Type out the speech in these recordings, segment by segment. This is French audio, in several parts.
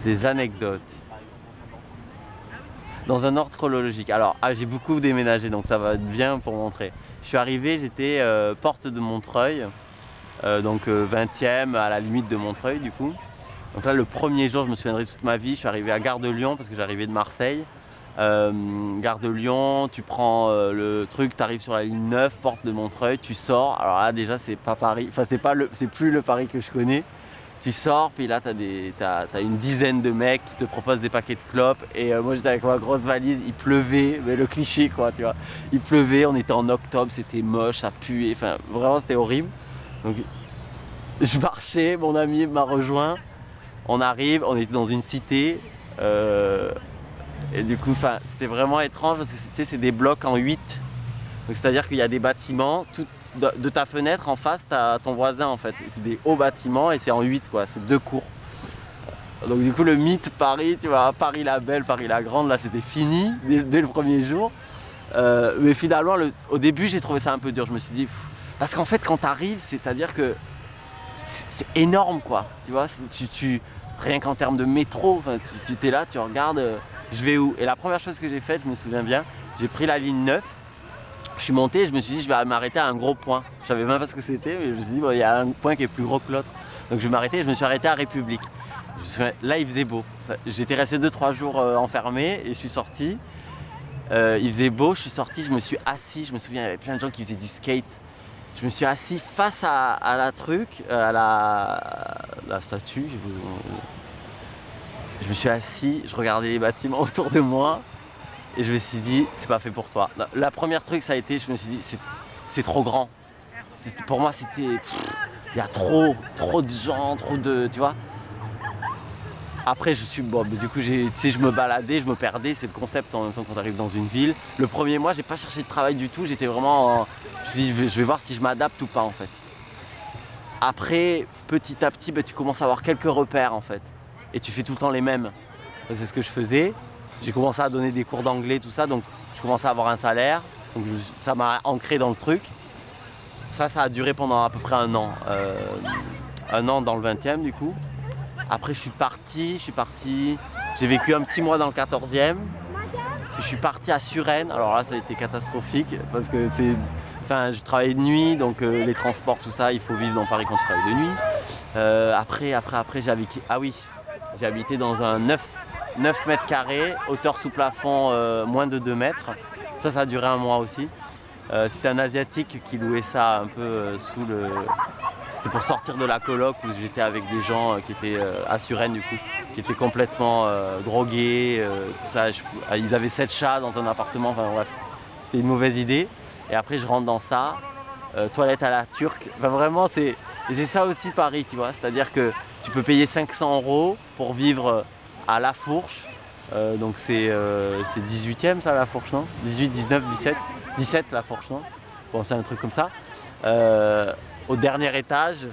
Des anecdotes. Dans un ordre chronologique. Alors, j'ai beaucoup déménagé, donc ça va être bien pour montrer. Je suis arrivé, j'étais porte de Montreuil, donc 20e à la limite de Montreuil du coup. Donc là, le premier jour, je me souviendrai toute ma vie, je suis arrivé à Gare de Lyon parce que j'arrivais de Marseille. Gare de Lyon, tu prends le truc, tu arrives sur la ligne 9, porte de Montreuil, tu sors. Alors là, déjà, c'est pas Paris, enfin, c'est plus le Paris que je connais. Tu sors, puis là, t'as une dizaine de mecs qui te proposent des paquets de clopes. Et moi, j'étais avec ma grosse valise, il pleuvait, mais le cliché, quoi, tu vois. Il pleuvait, on était en octobre, c'était moche, ça puait, enfin, vraiment, c'était horrible. Donc, je marchais, mon ami m'a rejoint. On arrive, on était dans une cité. Et du coup, c'était vraiment étrange parce que c'est des blocs en 8. Donc, c'est-à-dire qu'il y a des bâtiments, de ta fenêtre en face, tu as ton voisin en fait. C'est des hauts bâtiments et c'est en 8 quoi, c'est 2 cours. Donc du coup le mythe Paris, tu vois, Paris la belle, Paris la grande, là c'était fini dès le premier jour. Mais finalement au début j'ai trouvé ça un peu dur, je me suis dit, parce qu'en fait quand tu arrives, c'est-à-dire que c'est énorme quoi, tu vois, rien qu'en termes de métro, tu t'es là, tu regardes, je vais où? Et la première chose que j'ai faite, je me souviens bien, j'ai pris la ligne 9. Je suis monté et je me suis dit je vais m'arrêter à un gros point. Je savais même pas ce que c'était, mais je me suis dit bon, il y a un point qui est plus gros que l'autre. Donc je vais m'arrêter et je me suis arrêté à République. Là il faisait beau. J'étais resté 2-3 jours enfermé et je suis sorti. Il faisait beau, je suis sorti, je me suis assis. Je me souviens, il y avait plein de gens qui faisaient du skate. Je me suis assis face à la truc, à la statue. Je me suis assis, je regardais les bâtiments autour de moi. Et je me suis dit, c'est pas fait pour toi. La première truc, ça a été, je me suis dit, c'est trop grand. Pour moi, c'était, il y a trop de gens, trop de, tu vois. Après, bon, du coup, je me baladais, je me perdais. C'est le concept en même temps quand on arrive dans une ville. Le premier mois, j'ai pas cherché de travail du tout. J'étais vraiment, je me suis dit, je vais voir si je m'adapte ou pas en fait. Après, petit à petit, tu commences à avoir quelques repères en fait. Et tu fais tout le temps les mêmes. C'est ce que je faisais. J'ai commencé à donner des cours d'anglais, tout ça, donc je commençais à avoir un salaire. Donc ça m'a ancré dans le truc. Ça a duré pendant à peu près un an. Un an dans le 20e du coup. Après je suis parti. J'ai vécu un petit mois dans le 14e. Puis je suis parti à Suresnes. Alors là ça a été catastrophique parce que je travaillais de nuit, donc les transports, tout ça, il faut vivre dans Paris quand tu travailles de nuit. Après j'ai habité dans un 9 mètres carrés, hauteur sous plafond moins de 2 mètres. Ça a duré un mois aussi. C'était un Asiatique qui louait ça un peu C'était pour sortir de la coloc où j'étais avec des gens qui étaient à Suresnes du coup, qui étaient complètement drogués, tout ça. Ils avaient 7 chats dans un appartement, enfin bref. C'était une mauvaise idée. Et après je rentre dans ça, toilette à la turque. Enfin vraiment c'est ça aussi Paris, tu vois. C'est-à-dire que tu peux payer 500 € pour vivre à La Fourche, donc c'est 18e ça La Fourche, non? 18, 19, 17, 17 La Fourche, non? Bon c'est un truc comme ça. Au dernier étage,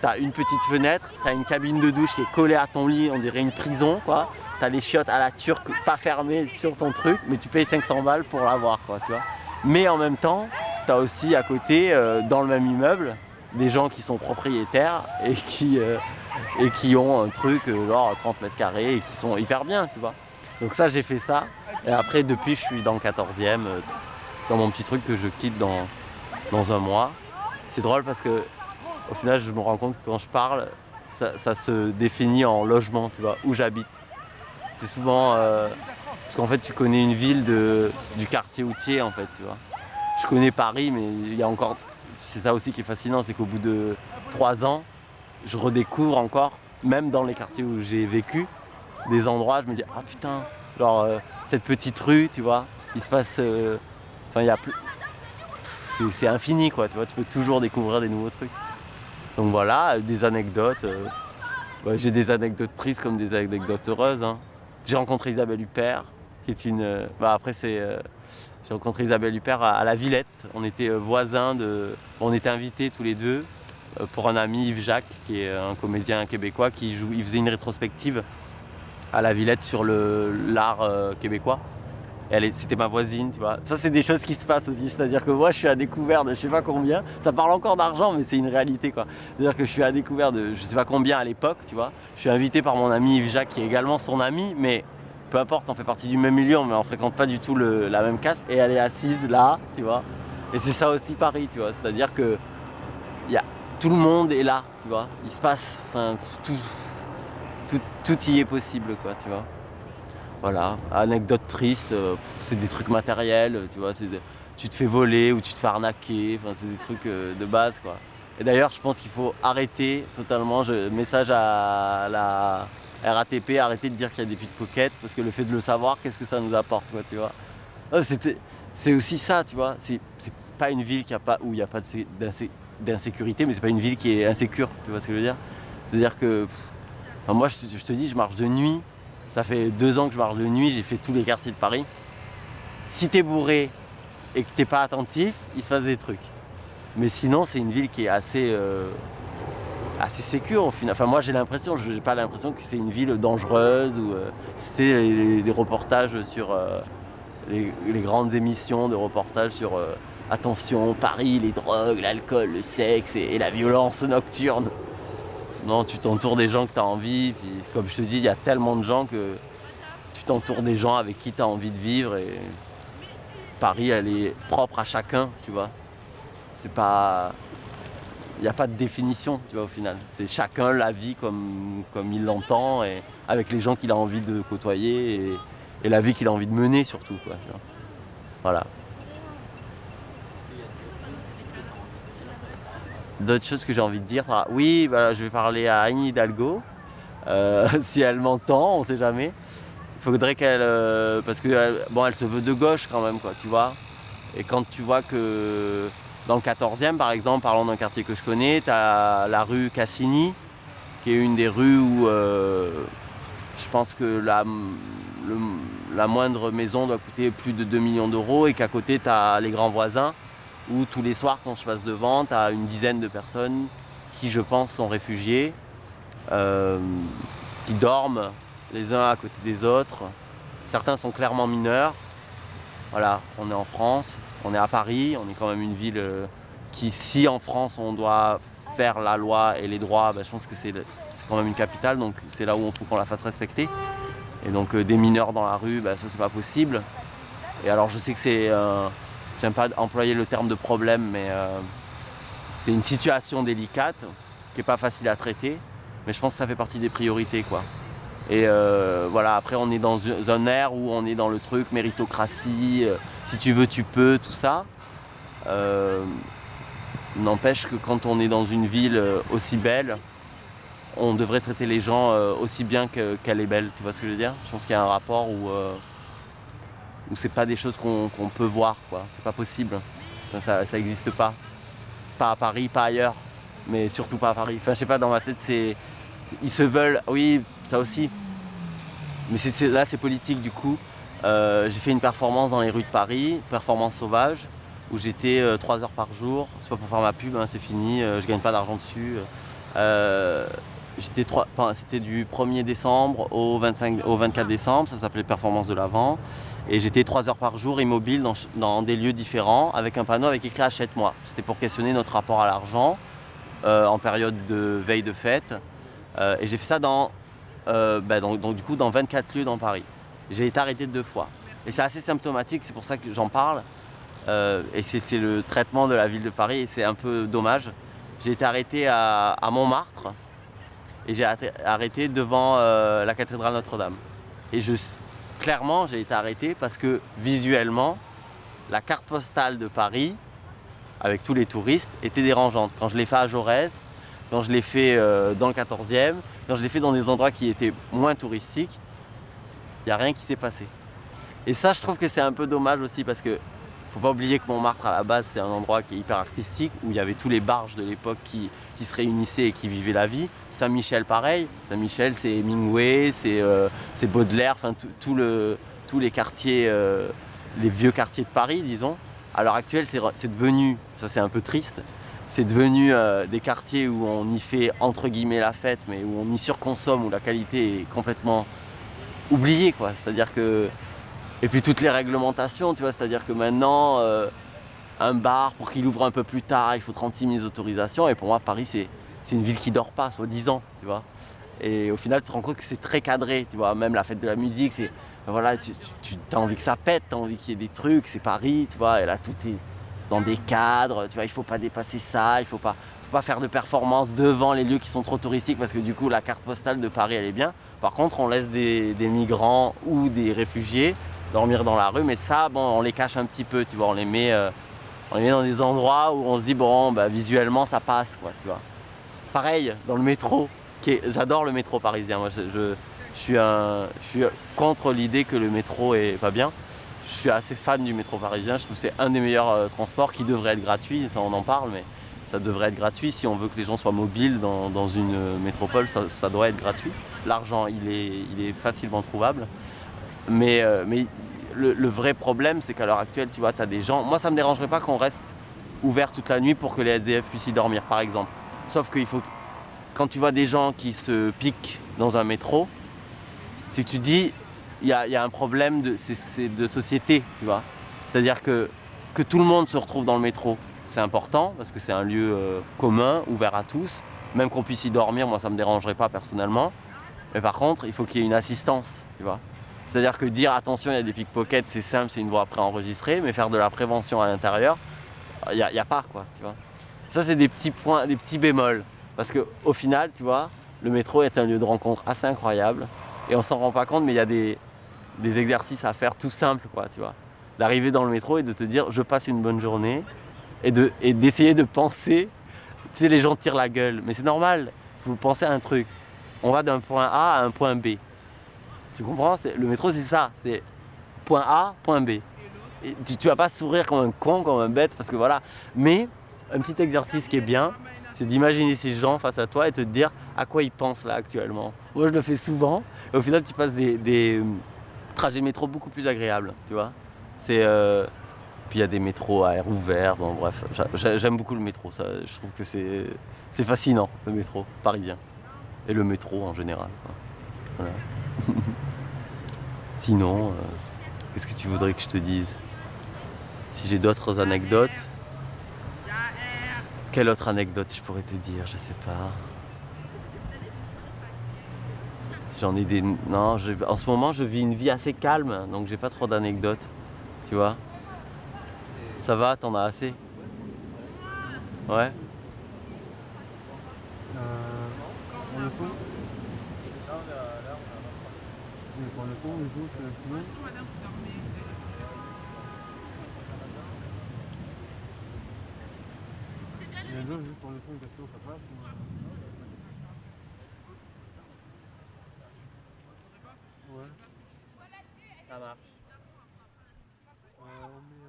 t'as une petite fenêtre, t'as une cabine de douche qui est collée à ton lit, on dirait une prison quoi. T'as les chiottes à la turque pas fermées sur ton truc, mais tu payes 500 balles pour l'avoir quoi, tu vois. Mais en même temps, t'as aussi à côté, dans le même immeuble, des gens qui sont propriétaires et qui ont un truc genre 30 mètres carrés et qui sont hyper bien, tu vois. Donc ça, j'ai fait ça. Et après, depuis, je suis dans le 14e, dans mon petit truc que je quitte dans un mois. C'est drôle parce que au final, je me rends compte que quand je parle, ça se définit en logement, tu vois, où j'habite. C'est souvent... parce qu'en fait, tu connais une ville du quartier Houtier, en fait, tu vois. Je connais Paris, mais il y a encore... C'est ça aussi qui est fascinant, c'est qu'au bout de 3 ans, je redécouvre encore, même dans les quartiers où j'ai vécu, des endroits, je me dis ah putain, genre cette petite rue, tu vois, il se passe, il y a plus, c'est infini quoi, tu vois, tu peux toujours découvrir des nouveaux trucs. Donc voilà, des anecdotes, j'ai des anecdotes tristes comme des anecdotes heureuses. Hein. J'ai rencontré Isabelle Huppert, qui est une, j'ai rencontré Isabelle Huppert à la Villette, on était voisins on était invités tous les deux. Pour un ami Yves Jacques, qui est un comédien québécois, il faisait une rétrospective à la Villette sur l'art québécois. C'était ma voisine, tu vois. Ça, c'est des choses qui se passent aussi. C'est-à-dire que moi, je suis à découvert de je sais pas combien. Ça parle encore d'argent, mais c'est une réalité, quoi. C'est-à-dire que je suis à découvert de je sais pas combien à l'époque, tu vois. Je suis invité par mon ami Yves Jacques, qui est également son ami, mais peu importe, on fait partie du même milieu, mais on fréquente pas du tout la même caste. Et elle est assise là, tu vois. Et c'est ça aussi Paris, tu vois. C'est-à-dire que y a, tout le monde est là, tu vois. Il se passe, enfin, tout y est possible, quoi, tu vois. Voilà, anecdote triste, c'est des trucs matériels, tu vois, tu te fais voler ou tu te fais arnaquer, enfin, c'est des trucs de base, quoi. Et d'ailleurs, je pense qu'il faut arrêter totalement, message à la RATP, arrêter de dire qu'il y a des pickpockets, parce que le fait de le savoir, qu'est-ce que ça nous apporte, quoi, tu vois. Ouais, c'est aussi ça, tu vois, c'est pas une ville où il n'y a pas d'insécurité, mais c'est pas une ville qui est insécure, tu vois ce que je veux dire. C'est-à-dire que, enfin, moi, je te dis, je marche de nuit. Ça fait 2 ans que je marche de nuit, j'ai fait tous les quartiers de Paris. Si t'es bourré et que t'es pas attentif, il se passe des trucs. Mais sinon, c'est une ville qui est assez sécure au final. Enfin, moi, j'ai pas l'impression que c'est une ville dangereuse ou c'était des reportages sur les grandes émissions de reportages sur attention, Paris, les drogues, l'alcool, le sexe et la violence nocturne. Non, tu t'entoures des gens que tu as envie, puis comme je te dis, il y a tellement de gens que tu t'entoures des gens avec qui tu as envie de vivre et Paris, elle est propre à chacun, tu vois. C'est pas... Il n'y a pas de définition, tu vois, au final. C'est chacun la vie comme il l'entend et avec les gens qu'il a envie de côtoyer et la vie qu'il a envie de mener surtout, quoi, tu vois. Voilà. D'autres choses que j'ai envie de dire, oui, voilà, je vais parler à Anne Hidalgo, si elle m'entend, on sait jamais. Il faudrait qu'elle, parce que elle se veut de gauche quand même, quoi, tu vois. Et quand tu vois que dans le 14e, par exemple, parlons d'un quartier que je connais, tu as la rue Cassini, qui est une des rues où je pense que la moindre maison doit coûter plus de 2 millions d'euros et qu'à côté, tu as les grands voisins, où tous les soirs, quand je passe devant, tu as une dizaine de personnes qui, je pense, sont réfugiés, qui dorment les uns à côté des autres. Certains sont clairement mineurs. Voilà, on est en France, on est à Paris, on est quand même une ville qui, si en France on doit faire la loi et les droits, je pense que c'est quand même une capitale, donc c'est là où il faut qu'on la fasse respecter. Et donc des mineurs dans la rue, ça c'est pas possible. Et alors je sais que j'aime pas employer le terme de problème, mais c'est une situation délicate qui est pas facile à traiter, mais je pense que ça fait partie des priorités, quoi. Et voilà, après on est dans un air où on est dans le truc méritocratie, si tu veux tu peux, tout ça. N'empêche que quand on est dans une ville aussi belle, on devrait traiter les gens aussi bien qu'elle est belle, tu vois ce que je veux dire? Je pense qu'il y a un rapport où c'est pas des choses qu'on peut voir, quoi. C'est pas possible. Enfin, ça existe pas. Pas à Paris, pas ailleurs, mais surtout pas à Paris. Enfin je sais pas, dans ma tête ils se veulent, oui, ça aussi. Mais là, c'est politique du coup. J'ai fait une performance dans les rues de Paris, performance sauvage, où j'étais 3 heures par jour. C'est pas pour faire ma pub, hein, c'est fini, je gagne pas d'argent dessus. C'était du 1er décembre au 24 décembre, ça s'appelait Performance de l'Avent. Et j'étais 3 heures par jour immobile dans des lieux différents, avec un panneau avec écrit Achète-moi. C'était pour questionner notre rapport à l'argent en période de veille de fête. Et j'ai fait ça donc du coup dans 24 lieux dans Paris. J'ai été arrêté 2 fois. Et c'est assez symptomatique, c'est pour ça que j'en parle. Et c'est le traitement de la ville de Paris et c'est un peu dommage. J'ai été arrêté à Montmartre et j'ai été arrêté devant la cathédrale Notre-Dame. Et clairement, j'ai été arrêté parce que visuellement, la carte postale de Paris, avec tous les touristes, était dérangeante. Quand je l'ai fait à Jaurès, quand je l'ai fait dans le 14e, quand je l'ai fait dans des endroits qui étaient moins touristiques, il n'y a rien qui s'est passé. Et ça, je trouve que c'est un peu dommage aussi parce que faut pas oublier que Montmartre, à la base, c'est un endroit qui est hyper artistique, où il y avait tous les barges de l'époque qui se réunissaient et qui vivaient la vie. Saint-Michel, pareil. Saint-Michel, c'est Hemingway, c'est Baudelaire, enfin tous les quartiers, les vieux quartiers de Paris, disons. À l'heure actuelle, c'est devenu, ça c'est un peu triste, c'est devenu des quartiers où on y fait entre guillemets la fête, mais où on y surconsomme, où la qualité est complètement oubliée, quoi. C'est-à-dire que Et puis toutes les réglementations, tu vois, c'est-à-dire que maintenant, un bar, pour qu'il ouvre un peu plus tard, il faut 36 000 autorisations. Et pour moi, Paris, c'est une ville qui dort pas, soi-disant, tu vois. Et au final, tu te rends compte que c'est très cadré, tu vois. Même la fête de la musique, c'est voilà, tu as envie que ça pète, tu as envie qu'il y ait des trucs, c'est Paris, tu vois. Et là, tout est dans des cadres, tu vois. Il faut pas dépasser ça, il faut pas faire de performance devant les lieux qui sont trop touristiques parce que du coup, la carte postale de Paris, elle est bien. Par contre, on laisse des migrants ou des réfugiés dormir dans la rue, mais ça, bon, on les cache un petit peu, tu vois. On les met dans des endroits où on se dit, bon, bah, visuellement, ça passe, quoi, tu vois. Pareil, dans le métro. J'adore le métro parisien. Moi, je suis contre l'idée que le métro est pas bien. Je suis assez fan du métro parisien. Je trouve que c'est un des meilleurs transports qui devrait être gratuit. Ça, on en parle, mais ça devrait être gratuit. Si on veut que les gens soient mobiles dans une métropole, ça doit être gratuit. L'argent, il est facilement trouvable. Mais le vrai problème, c'est qu'à l'heure actuelle, tu vois, tu as des gens. Moi, ça ne me dérangerait pas qu'on reste ouvert toute la nuit pour que les SDF puissent y dormir, par exemple. Sauf qu'il faut. Quand tu vois des gens qui se piquent dans un métro, c'est que tu dis, il y a un problème de société, tu vois. C'est-à-dire que tout le monde se retrouve dans le métro, c'est important, parce que c'est un lieu commun, ouvert à tous. Même qu'on puisse y dormir, moi ça ne me dérangerait pas personnellement. Mais par contre, il faut qu'il y ait une assistance, tu vois. C'est-à-dire que dire attention, il y a des pickpockets, c'est simple, c'est une voie préenregistrée, mais faire de la prévention à l'intérieur, il n'y a pas, quoi, tu vois. Ça, c'est des petits points, des petits bémols. Parce qu'au final, tu vois, le métro est un lieu de rencontre assez incroyable. Et on s'en rend pas compte, mais il y a des exercices à faire tout simples, quoi, tu vois. D'arriver dans le métro et de te dire, je passe une bonne journée. Et d'essayer de penser, tu sais, les gens tirent la gueule. Mais c'est normal, il faut penser à un truc. On va d'un point A à un point B. Tu comprends? Le métro, c'est ça. C'est point A, point B. Et tu vas pas sourire comme un con, comme un bête, parce que voilà. Mais un petit exercice qui est bien, c'est d'imaginer ces gens face à toi et te dire à quoi ils pensent là actuellement. Moi, je le fais souvent. Et au final, tu passes des trajets métro beaucoup plus agréables, tu vois. Puis il y a des métros à air ouvert. Bon, bref, j'aime beaucoup le métro. Ça, je trouve que c'est fascinant, le métro parisien. Et le métro en général, quoi. Voilà. Sinon, qu'est-ce que tu voudrais que je te dise? Si j'ai d'autres anecdotes, quelle autre anecdote je pourrais te dire? Je sais pas. J'en ai des. Non, en ce moment, je vis une vie assez calme, donc j'ai pas trop d'anecdotes. Tu vois? Ça va, t'en as assez? Ouais? Pour le fond, mais pour le fond, du coup, c'est sinon. Il y a d'autres juste pour le fond, parce que ça passe. Ouais. Ça marche. On met